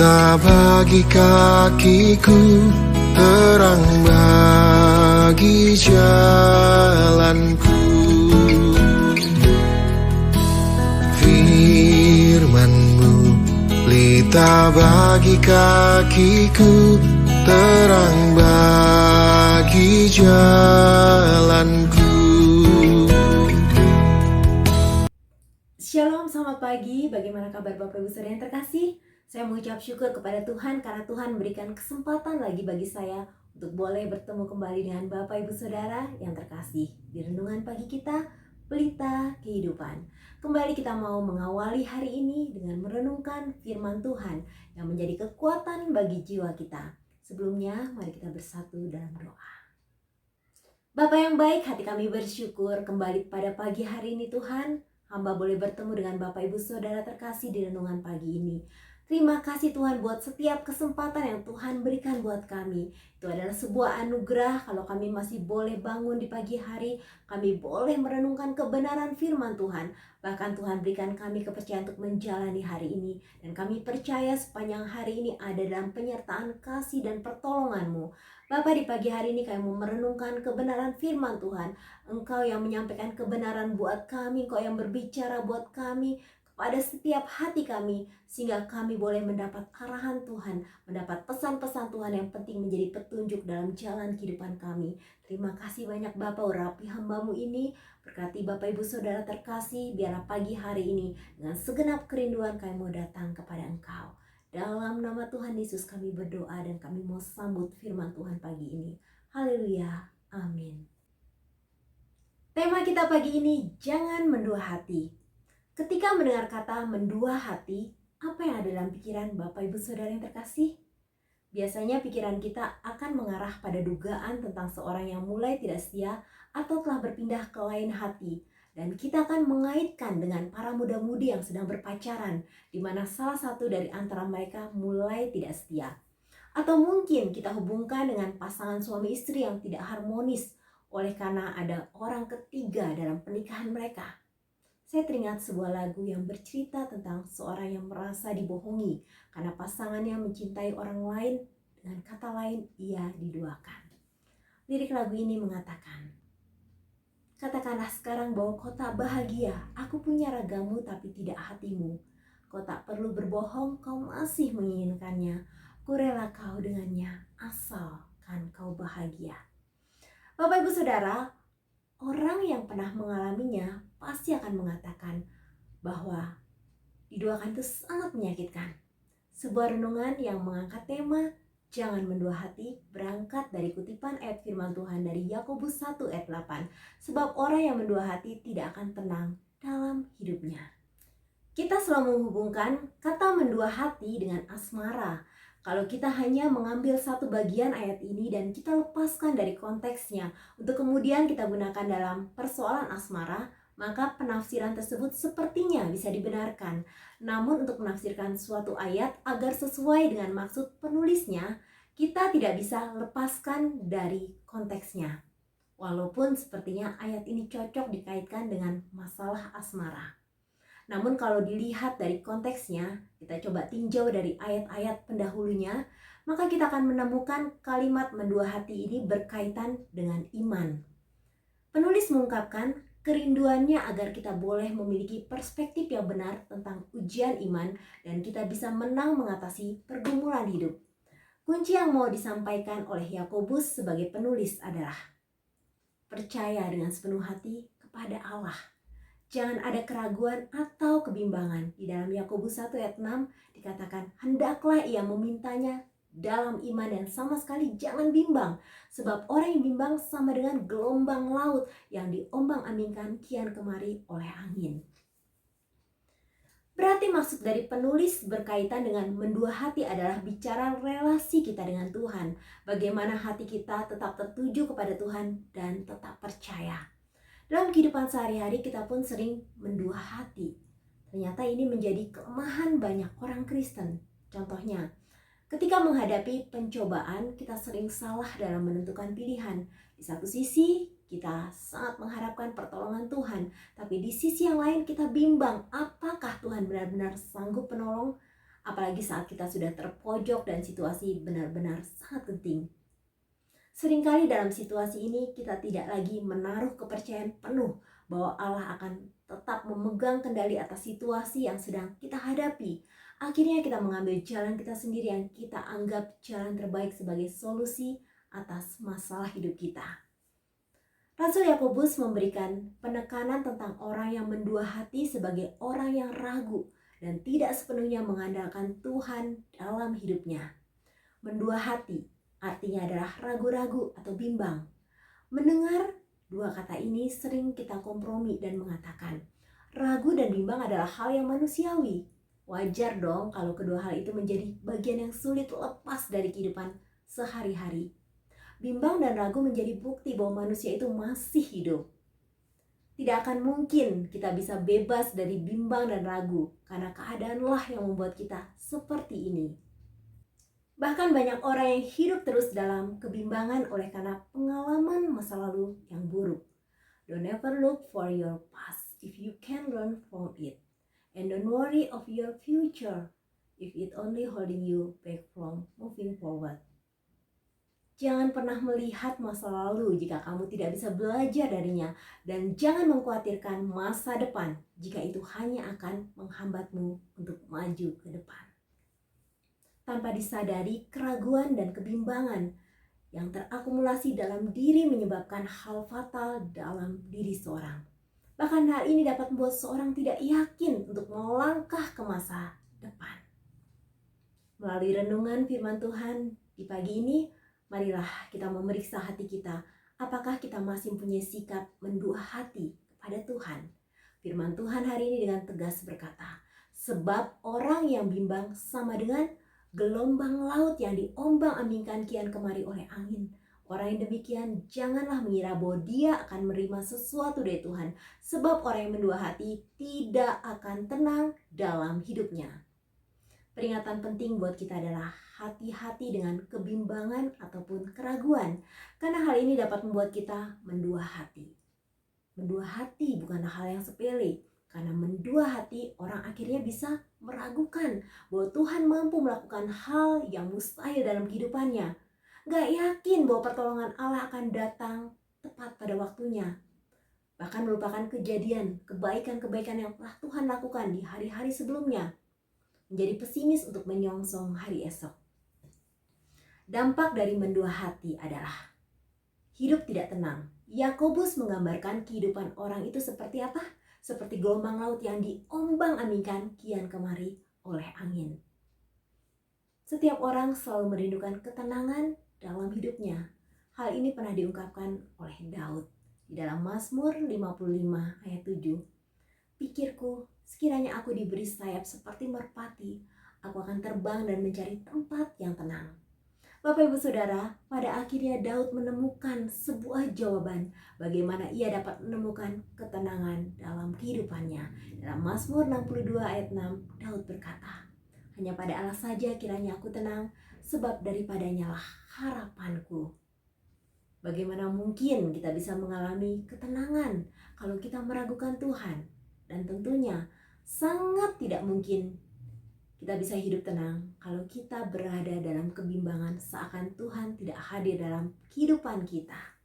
pelita bagi kakiku, terang bagi jalanku. Firman-Mu pelita bagi kakiku, terang bagi jalanku. Shalom, selamat pagi. Bagaimana kabar Bapak Ibu Saudara yang terkasih? Saya mengucap syukur kepada Tuhan karena Tuhan memberikan kesempatan lagi bagi saya untuk boleh bertemu kembali dengan Bapak Ibu Saudara yang terkasih di renungan pagi kita, Pelita Kehidupan. Kembali kita mau mengawali hari ini dengan merenungkan firman Tuhan yang menjadi kekuatan bagi jiwa kita. Sebelumnya, mari kita bersatu dalam doa. Bapa yang baik, hati kami bersyukur kembali pada pagi hari ini Tuhan. Hamba boleh bertemu dengan Bapak Ibu Saudara terkasih di renungan pagi ini. Terima kasih Tuhan buat setiap kesempatan yang Tuhan berikan buat kami. Itu adalah sebuah anugerah kalau kami masih boleh bangun di pagi hari. Kami boleh merenungkan kebenaran firman Tuhan. Bahkan Tuhan berikan kami kepercayaan untuk menjalani hari ini. Dan kami percaya sepanjang hari ini ada dalam penyertaan kasih dan pertolongan-Mu. Bapak, di pagi hari ini kami mau merenungkan kebenaran firman Tuhan. Engkau yang menyampaikan kebenaran buat kami, Engkau yang berbicara buat kami, kepada setiap hati kami, sehingga kami boleh mendapat arahan Tuhan, mendapat pesan-pesan Tuhan yang penting menjadi petunjuk dalam jalan kehidupan kami. Terima kasih banyak Bapak, urapi hamba-Mu ini, berkati Bapak Ibu Saudara terkasih, biarlah pagi hari ini dengan segenap kerinduan kami mau datang kepada Engkau. Dalam nama Tuhan Yesus kami berdoa dan kami mau sambut firman Tuhan pagi ini. Haleluya, amin. Tema kita pagi ini, jangan mendua hati. Ketika mendengar kata mendua hati, apa yang ada dalam pikiran Bapak Ibu Saudara yang terkasih? Biasanya pikiran kita akan mengarah pada dugaan tentang seorang yang mulai tidak setia atau telah berpindah ke lain hati. Dan kita akan mengaitkan dengan para muda-mudi yang sedang berpacaran, di mana salah satu dari antara mereka mulai tidak setia. Atau mungkin kita hubungkan dengan pasangan suami istri yang tidak harmonis, oleh karena ada orang ketiga dalam pernikahan mereka. Saya teringat sebuah lagu yang bercerita tentang seorang yang merasa dibohongi karena pasangannya mencintai orang lain, dengan kata lain ia diduakan. Lirik lagu ini mengatakan, katakanlah sekarang bahwa kau tak bahagia, aku punya ragamu tapi tidak hatimu. Kau tak perlu berbohong, kau masih menginginkannya. Ku rela kau dengannya, asalkan kau bahagia. Bapak Ibu Saudara, orang yang pernah mengalaminya pasti akan mengatakan bahwa diduakan itu sangat menyakitkan. Sebuah renungan yang mengangkat tema jangan mendua hati berangkat dari kutipan ayat firman Tuhan dari Yakobus 1 ayat 8. Sebab orang yang mendua hati tidak akan tenang dalam hidupnya. Kita selalu menghubungkan kata mendua hati dengan asmara. Kalau kita hanya mengambil satu bagian ayat ini dan kita lepaskan dari konteksnya untuk kemudian kita gunakan dalam persoalan asmara, maka penafsiran tersebut sepertinya bisa dibenarkan. Namun untuk menafsirkan suatu ayat agar sesuai dengan maksud penulisnya, kita tidak bisa lepaskan dari konteksnya. Walaupun sepertinya ayat ini cocok dikaitkan dengan masalah asmara. Namun kalau dilihat dari konteksnya, kita coba tinjau dari ayat-ayat pendahulunya, maka kita akan menemukan kalimat mendua hati ini berkaitan dengan iman. Penulis mengungkapkan kerinduannya agar kita boleh memiliki perspektif yang benar tentang ujian iman dan kita bisa menang mengatasi pergumulan hidup. Kunci yang mau disampaikan oleh Yakobus sebagai penulis adalah percaya dengan sepenuh hati kepada Allah. Jangan ada keraguan atau kebimbangan. Di dalam Yakobus 1 ayat 6 dikatakan, hendaklah ia memintanya dalam iman dan sama sekali jangan bimbang. Sebab orang yang bimbang sama dengan gelombang laut yang diombang-ambingkan kian kemari oleh angin. Berarti maksud dari penulis berkaitan dengan mendua hati adalah bicara relasi kita dengan Tuhan. Bagaimana hati kita tetap tertuju kepada Tuhan dan tetap percaya. Dalam kehidupan sehari-hari kita pun sering mendua hati. Ternyata ini menjadi kelemahan banyak orang Kristen. Contohnya, ketika menghadapi pencobaan, kita sering salah dalam menentukan pilihan. Di satu sisi, kita sangat mengharapkan pertolongan Tuhan. Tapi di sisi yang lain kita bimbang, apakah Tuhan benar-benar sanggup menolong? apalagi saat kita sudah terpojok dan situasi benar-benar sangat genting. Seringkali dalam situasi ini kita tidak lagi menaruh kepercayaan penuh bahwa Allah akan tetap memegang kendali atas situasi yang sedang kita hadapi. Akhirnya kita mengambil jalan kita sendiri yang kita anggap jalan terbaik sebagai solusi atas masalah hidup kita. Rasul Yakobus memberikan penekanan tentang orang yang mendua hati sebagai orang yang ragu dan tidak sepenuhnya mengandalkan Tuhan dalam hidupnya. Mendua hati artinya adalah ragu-ragu atau bimbang. Mendengar dua kata ini sering kita kompromi dan mengatakan, ragu dan bimbang adalah hal yang manusiawi. Wajar dong kalau kedua hal itu menjadi bagian yang sulit lepas dari kehidupan sehari-hari. Bimbang dan ragu menjadi bukti bahwa manusia itu masih hidup. Tidak akan mungkin kita bisa bebas dari bimbang dan ragu, karena keadaanlah yang membuat kita seperti ini. Bahkan banyak orang yang hidup terus dalam kebimbangan oleh karena pengalaman masa lalu yang buruk. Don't ever look for your past if you can learn from it. And don't worry of your future if it only holding you back from moving forward. Jangan pernah melihat masa lalu jika kamu tidak bisa belajar darinya, dan jangan mengkhawatirkan masa depan jika itu hanya akan menghambatmu untuk maju ke depan. Tanpa disadari, keraguan dan kebimbangan yang terakumulasi dalam diri menyebabkan hal fatal dalam diri seorang. Bahkan hal ini dapat membuat seorang tidak yakin untuk melangkah ke masa depan. Melalui renungan firman Tuhan di pagi ini, marilah kita memeriksa hati kita, apakah kita masih mempunyai sikap mendua hati kepada Tuhan. Firman Tuhan hari ini dengan tegas berkata, sebab orang yang bimbang sama dengan gelombang laut yang diombang-ambingkan kian kemari oleh angin. Orang yang demikian janganlah mengira bahwa dia akan menerima sesuatu dari Tuhan, sebab orang yang mendua hati tidak akan tenang dalam hidupnya. Peringatan penting buat kita adalah hati-hati dengan kebimbangan ataupun keraguan, karena hal ini dapat membuat kita mendua hati. Mendua hati bukanlah hal yang sepele, karena mendua hati orang akhirnya bisa meragukan bahwa Tuhan mampu melakukan hal yang mustahil dalam kehidupannya. Gak yakin bahwa pertolongan Allah akan datang tepat pada waktunya. Bahkan merupakan kejadian, kebaikan-kebaikan yang telah Tuhan lakukan di hari-hari sebelumnya. Menjadi pesimis untuk menyongsong hari esok. Dampak dari mendua hati adalah hidup tidak tenang. Yakobus menggambarkan kehidupan orang itu seperti apa? Seperti gelombang laut yang diombang-ambingkan kian kemari oleh angin. Setiap orang selalu merindukan ketenangan dalam hidupnya. Hal ini pernah diungkapkan oleh Daud di dalam Mazmur 55 ayat 7. Pikirku, sekiranya aku diberi sayap seperti merpati, aku akan terbang dan mencari tempat yang tenang. Bapak Ibu Saudara, pada akhirnya Daud menemukan sebuah jawaban bagaimana ia dapat menemukan ketenangan dalam kehidupannya. Dalam Mazmur 62 ayat 6, Daud berkata, hanya pada Allah saja kiranya aku tenang, sebab daripadanya lah harapanku. Bagaimana mungkin kita bisa mengalami ketenangan kalau kita meragukan Tuhan? Dan tentunya sangat tidak mungkin kita bisa hidup tenang kalau kita berada dalam kebimbangan seakan Tuhan tidak hadir dalam kehidupan kita.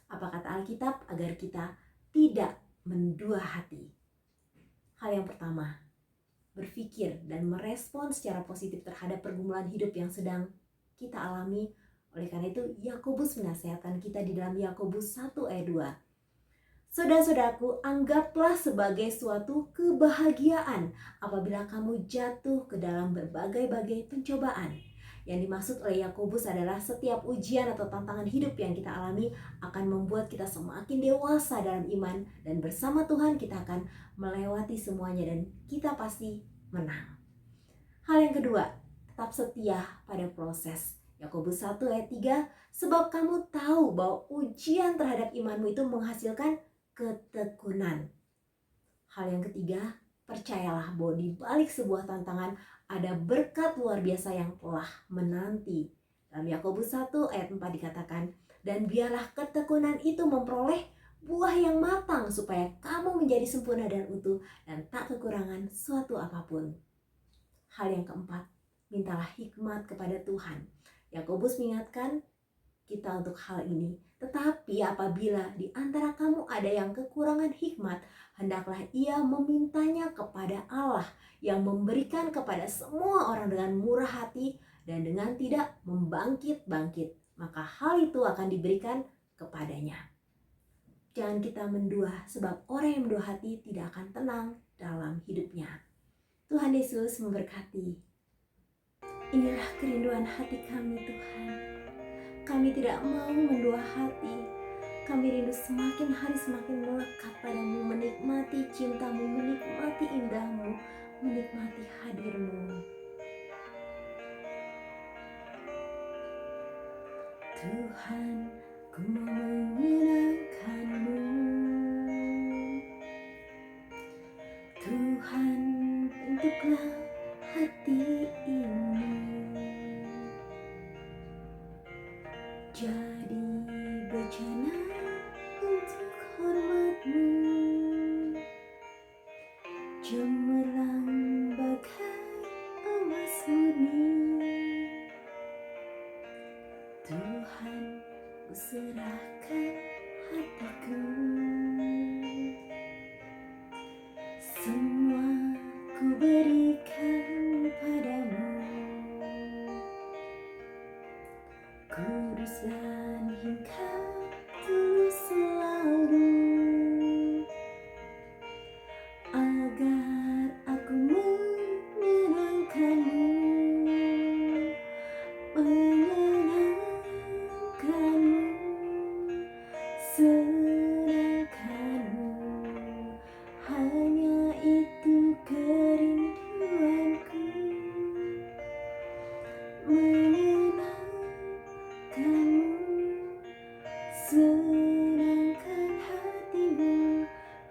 Apa kata Alkitab agar kita tidak mendua hati? Hal yang pertama, berpikir dan merespon secara positif terhadap pergumulan hidup yang sedang kita alami. Oleh karena itu, Yakobus menasihatkan kita di dalam Yakobus 1 ayat 2. Saudara-saudaraku, anggaplah sebagai suatu kebahagiaan apabila kamu jatuh ke dalam berbagai-bagai pencobaan. Yang dimaksud oleh Yakobus adalah setiap ujian atau tantangan hidup yang kita alami akan membuat kita semakin dewasa dalam iman, dan bersama Tuhan kita akan melewati semuanya dan kita pasti menang. Hal yang kedua, tetap setia pada proses. Yakobus 1 ayat 3, sebab kamu tahu bahwa ujian terhadap imanmu itu menghasilkan ketekunan. Hal yang ketiga, percayalah bahwa di balik sebuah tantangan ada berkat luar biasa yang telah menanti. Dalam Yakobus 1 ayat 4 dikatakan, dan biarlah ketekunan itu memperoleh buah yang matang supaya kamu menjadi sempurna dan utuh dan tak kekurangan suatu apapun. Hal yang keempat, mintalah hikmat kepada Tuhan. Yakobus mengingatkan kita untuk hal ini. Tetapi apabila di antara kamu ada yang kekurangan hikmat, hendaklah ia memintanya kepada Allah yang memberikan kepada semua orang dengan murah hati dan dengan tidak membangkit-bangkit. Maka hal itu akan diberikan kepadanya. Jangan kita mendua, sebab orang yang mendua hati tidak akan tenang dalam hidupnya. Tuhan Yesus memberkati. Inilah kerinduan hati kami, Tuhan. Kami tidak mau mendua hati. Kami rindu semakin hari semakin melekat padamu, menikmati cintamu, menikmati indahmu, menikmati hadirmu. Tuhan, ku mau menyenangkanmu. Tuhan, bentuklah hati ini jadi bejana untuk hormat-Mu, cemerlang bagai emas murni. Tuhan, ku serahkan hatiku, semua ku berikan padamu. Kudus dan hingga tulus selalu, agar aku menyenangkanmu, menyenangkanmu, senangkanmu. Hanya itu kerinduanku, menyenangkanmu, senangkan hatimu.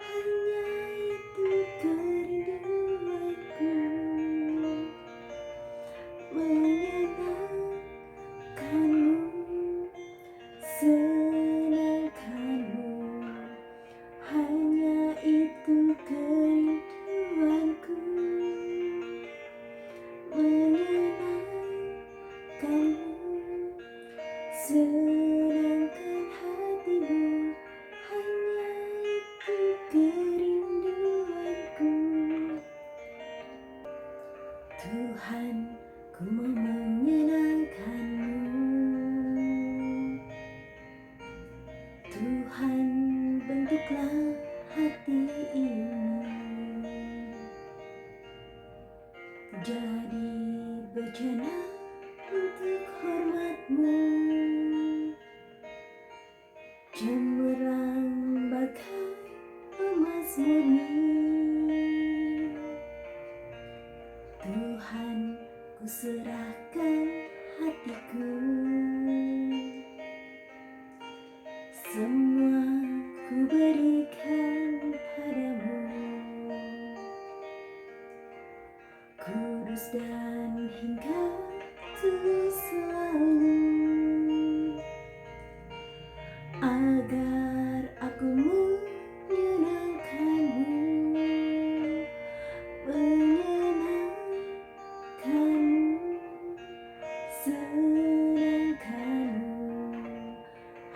Hanya itu kerinduanku, menyenangkanmu, senangkanmu. Hanya itu kerinduanku, menyenangkanmu, senangkan hatimu. Hanya itu kerinduanku. Tuhan, ku mau menyenangkanmu. Tuhan, bentuklah hati ini jadi bejana untuk hormat-Mu, cemerlang bagai emas murni. Tuhan, ku serahkan hatiku, semua ku berikan padamu. Kudus dan hingga tulus selalu, agar aku menyenangkanmu, menyenangkanmu, senangkanmu.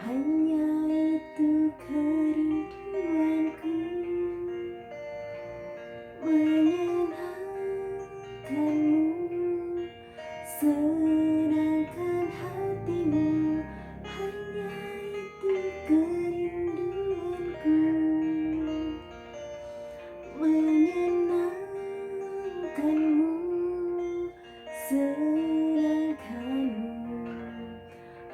Hanya itu kerinduanku, menyenangkanmu, senangkan hatimu. Hanya itu kerinduanku, menyenangkanmu, senangkanmu.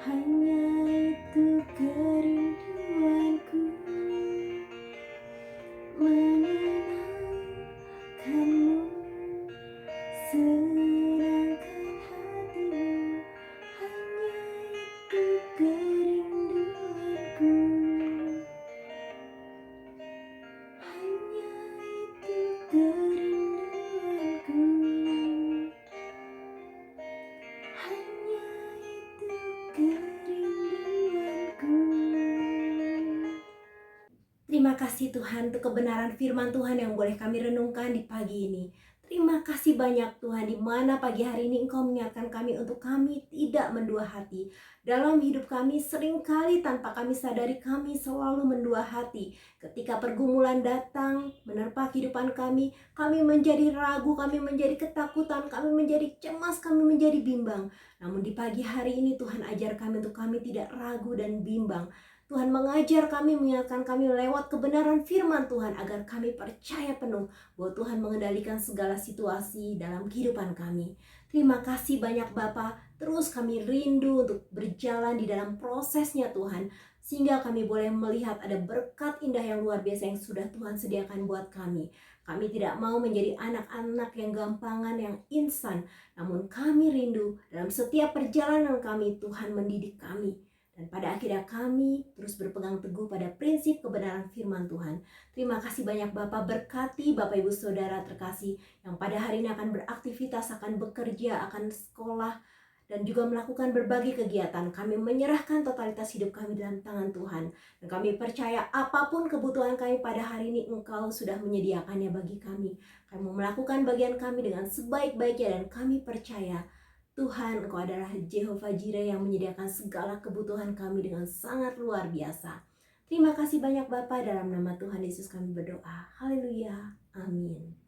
Hanya itu kerinduanku, menyenangkanmu, senangkan hatimu. Hanya itu kerinduanku, hanya itu kerinduanku, hanya itu kerinduanku. Terima kasih Tuhan untuk kebenaran firman Tuhan yang boleh kami renungkan di pagi ini. Terima Terima kasih banyak Tuhan, di mana pagi hari ini Engkau mengingatkan kami untuk kami tidak mendua hati. Dalam hidup kami seringkali tanpa kami sadari kami selalu mendua hati. Ketika pergumulan datang menerpa kehidupan kami menjadi ragu, kami menjadi ketakutan, kami menjadi cemas, kami menjadi bimbang. Namun di pagi hari ini Tuhan ajar kami untuk kami tidak ragu dan bimbang. Tuhan mengajar kami, mengingatkan kami lewat kebenaran firman Tuhan agar kami percaya penuh bahwa Tuhan mengendalikan segala situasi dalam kehidupan kami. Terima kasih banyak Bapa. Terus kami rindu untuk berjalan di dalam prosesnya Tuhan, sehingga kami boleh melihat ada berkat indah yang luar biasa yang sudah Tuhan sediakan buat kami. Kami tidak mau menjadi anak-anak yang gampangan, yang instan, namun kami rindu dalam setiap perjalanan kami Tuhan mendidik kami. Dan pada akhirnya kami terus berpegang teguh pada prinsip kebenaran firman Tuhan. Terima kasih banyak Bapak, berkati Bapak Ibu Saudara terkasih yang pada hari ini akan beraktivitas, akan bekerja, akan sekolah, dan juga melakukan berbagai kegiatan. Kami menyerahkan totalitas hidup kami dalam tangan Tuhan. Dan kami percaya apapun kebutuhan kami pada hari ini Engkau sudah menyediakannya bagi kami. Kami mau melakukan bagian kami dengan sebaik-baiknya dan kami percaya Tuhan, Engkau adalah Jehovah Jireh yang menyediakan segala kebutuhan kami dengan sangat luar biasa. Terima kasih banyak Bapa, dalam nama Tuhan Yesus kami berdoa. Haleluya. Amin.